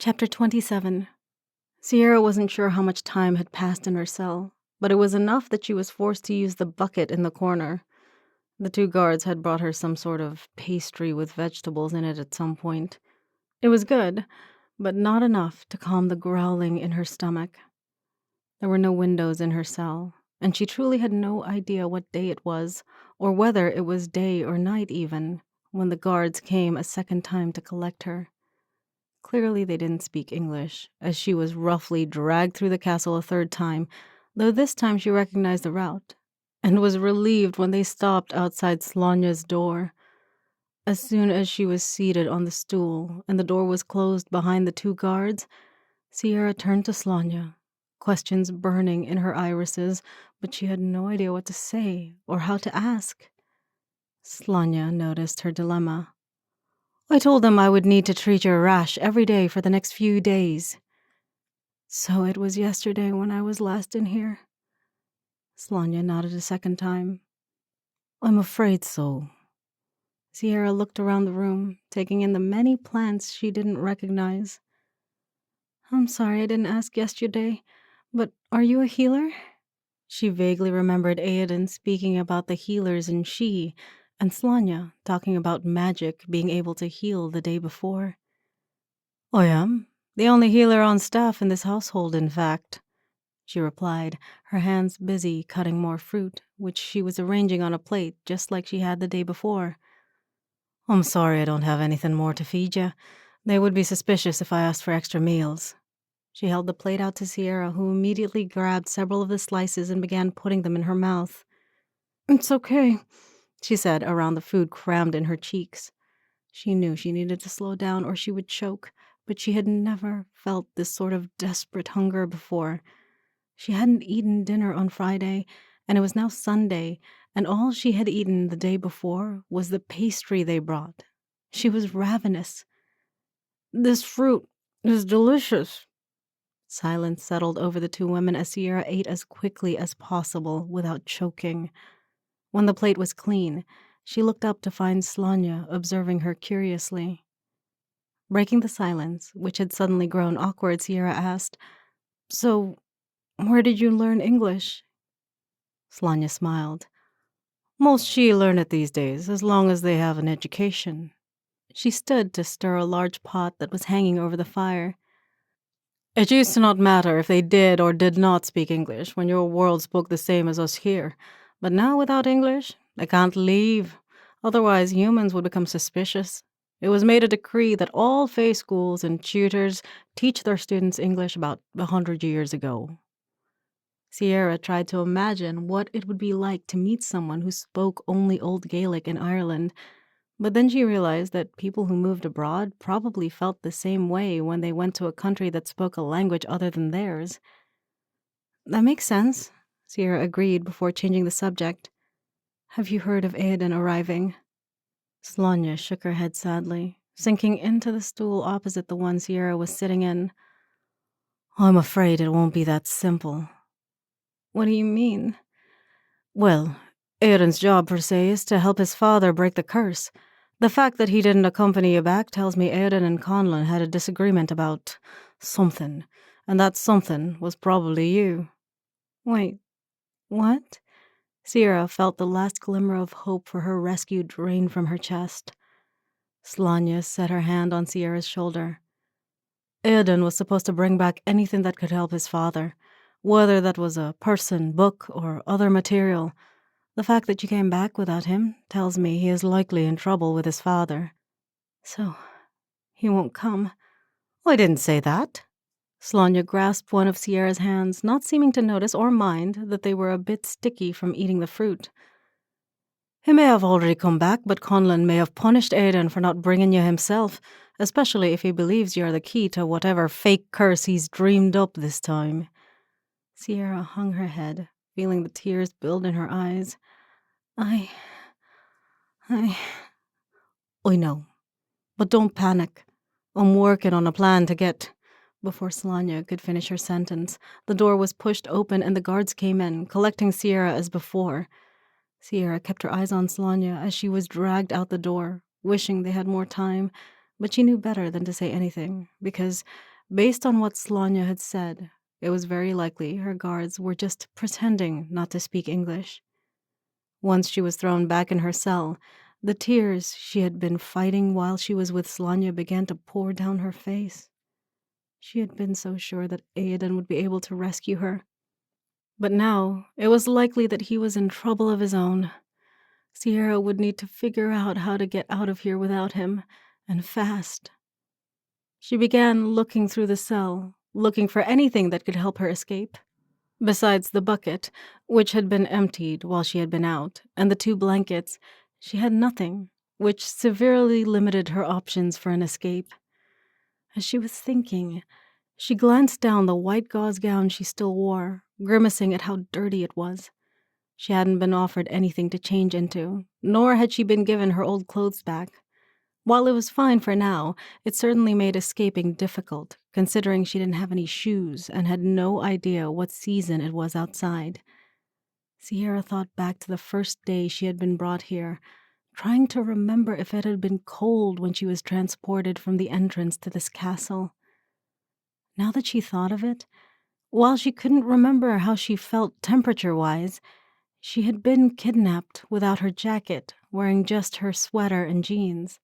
Chapter 27. Sierra wasn't sure how much time had passed in her cell, but it was enough that she was forced to use the bucket in the corner. The two guards had brought her some sort of pastry with vegetables in it at some point. It was good, but not enough to calm the growling in her stomach. There were no windows in her cell, and she truly had no idea what day it was, or whether it was day or night even, when the guards came a second time to collect her. Clearly they didn't speak English, as she was roughly dragged through the castle a third time, though this time she recognized the route, and was relieved when they stopped outside Slonya's door. As soon as she was seated on the stool and the door was closed behind the two guards, Sierra turned to Slonya, questions burning in her irises, but she had no idea what to say or how to ask. Slonya noticed her dilemma. I told them I would need to treat your rash every day for the next few days. So it was yesterday when I was last in here. Slonya nodded a second time. I'm afraid so. Sierra looked around the room, taking in the many plants she didn't recognize. I'm sorry I didn't ask yesterday, but are you a healer? She vaguely remembered Aoden speaking about the healers in She, and Slonya talking about magic being able to heal the day before. I am. The only healer on staff in this household, in fact, she replied, her hands busy cutting more fruit, which she was arranging on a plate just like she had the day before. I'm sorry I don't have anything more to feed you. They would be suspicious if I asked for extra meals. She held the plate out to Sierra, who immediately grabbed several of the slices and began putting them in her mouth. It's okay, she said, around the food crammed in her cheeks. She knew she needed to slow down or she would choke, but she had never felt this sort of desperate hunger before. She hadn't eaten dinner on Friday, and it was now Sunday, and all she had eaten the day before was the pastry they brought. She was ravenous. This fruit is delicious. Silence settled over the two women as Sierra ate as quickly as possible without choking. When the plate was clean, she looked up to find Slonya observing her curiously. Breaking the silence, which had suddenly grown awkward, Sierra asked, So, where did you learn English? Slonya smiled. Most She learn it these days, as long as they have an education. She stood to stir a large pot that was hanging over the fire. It used to not matter if they did or did not speak English when your world spoke the same as us here, but now without English, they can't leave. Otherwise, humans would become suspicious. It was made a decree that all Fae schools and tutors teach their students English about 100 years ago. Sierra tried to imagine what it would be like to meet someone who spoke only Old Gaelic in Ireland, but then she realized that people who moved abroad probably felt the same way when they went to a country that spoke a language other than theirs. That makes sense, Sierra agreed before changing the subject. Have you heard of Aoden arriving? Slonya shook her head sadly, sinking into the stool opposite the one Sierra was sitting in. I'm afraid it won't be that simple. What do you mean? Well, Aoden's job, per se, is to help his father break the curse. The fact that he didn't accompany you back tells me Aoden and Conlon had a disagreement about something, and that something was probably you. Wait, what? Sierra felt the last glimmer of hope for her rescue drain from her chest. Slonya set her hand on Sierra's shoulder. Aoden was supposed to bring back anything that could help his father, whether that was a person, book, or other material. The fact that you came back without him tells me he is likely in trouble with his father. So, he won't come. I didn't say that. Slonya grasped one of Sierra's hands, not seeming to notice or mind that they were a bit sticky from eating the fruit. He may have already come back, but Conlon may have punished Aoden for not bringing you himself, especially if he believes you're the key to whatever fake curse he's dreamed up this time. Sierra hung her head, feeling the tears build in her eyes. I know. But don't panic. I'm working on a plan to get... Before Slonya could finish her sentence, the door was pushed open and the guards came in, collecting Sierra as before. Sierra kept her eyes on Slonya as she was dragged out the door, wishing they had more time, but she knew better than to say anything, because Based on what Slanya had said, it was very likely her guards were just pretending not to speak English. Once she was thrown back in her cell, the tears she had been fighting while she was with Slanya began to pour down her face. She had been so sure that Aoden would be able to rescue her. But now, it was likely that he was in trouble of his own. Sierra would need to figure out how to get out of here without him, and fast. She began looking through the cell, looking for anything that could help her escape. Besides the bucket, which had been emptied while she had been out, and the 2 blankets, she had nothing, which severely limited her options for an escape. As she was thinking, she glanced down the white gauze gown she still wore, grimacing at how dirty it was. She hadn't been offered anything to change into, nor had she been given her old clothes back. While it was fine for now, it certainly made escaping difficult, considering she didn't have any shoes and had no idea what season it was outside. Sierra thought back to the first day she had been brought here, trying to remember if it had been cold when she was transported from the entrance to this castle. Now that she thought of it, while she couldn't remember how she felt temperature-wise, she had been kidnapped without her jacket, wearing just her sweater and jeans.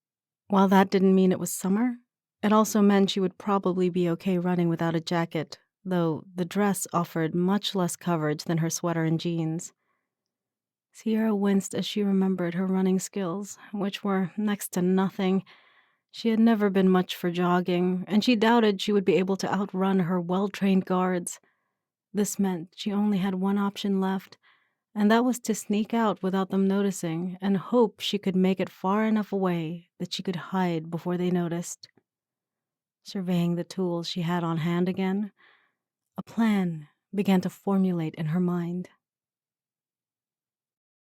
While that didn't mean it was summer, it also meant she would probably be okay running without a jacket, though the dress offered much less coverage than her sweater and jeans. Sierra winced as she remembered her running skills, which were next to nothing. She had never been much for jogging, and she doubted she would be able to outrun her well-trained guards. This meant she only had one option left, and that was to sneak out without them noticing and hope she could make it far enough away that she could hide before they noticed. Surveying the tools she had on hand again, a plan began to formulate in her mind.